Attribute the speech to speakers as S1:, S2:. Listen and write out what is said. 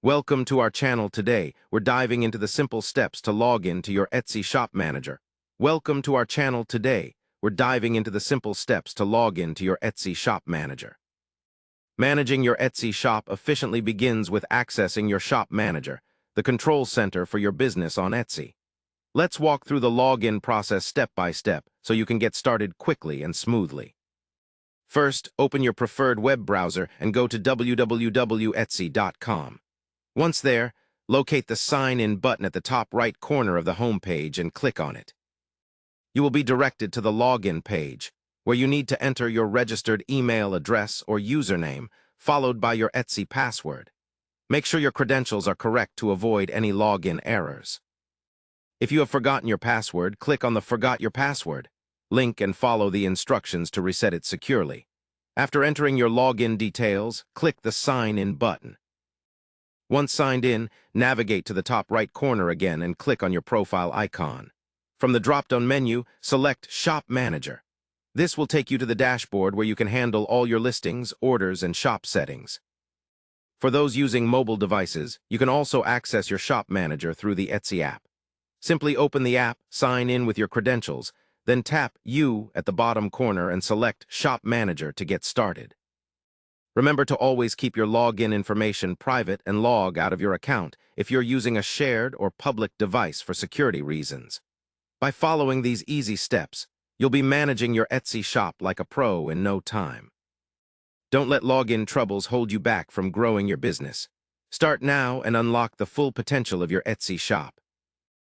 S1: Welcome to our channel today. We're diving into the simple steps to log in to your Etsy Shop Manager. Welcome to our channel today. We're diving into the simple steps to log in to your Etsy Shop Manager. Managing your Etsy shop efficiently begins with accessing your Shop Manager, the control center for your business on Etsy. Let's walk through the login process step by step so you can get started quickly and smoothly. First, open your preferred web browser and go to www.etsy.com. Once there, locate the Sign In button at the top right corner of the home page and click on it. You will be directed to the Login page, where you need to enter your registered email address or username, followed by your Etsy password. Make sure your credentials are correct to avoid any login errors. If you have forgotten your password, click on the Forgot Your Password link and follow the instructions to reset it securely. After entering your login details, click the Sign In button. Once signed in, navigate to the top right corner again and click on your profile icon. From the drop-down menu, select Shop Manager. This will take you to the dashboard where you can handle all your listings, orders, and shop settings. For those using mobile devices, you can also access your Shop Manager through the Etsy app. Simply open the app, sign in with your credentials, then tap You at the bottom corner and select Shop Manager to get started. Remember to always keep your login information private and log out of your account if you're using a shared or public device for security reasons. By following these easy steps, you'll be managing your Etsy shop like a pro in no time. Don't let login troubles hold you back from growing your business. Start now and unlock the full potential of your Etsy shop.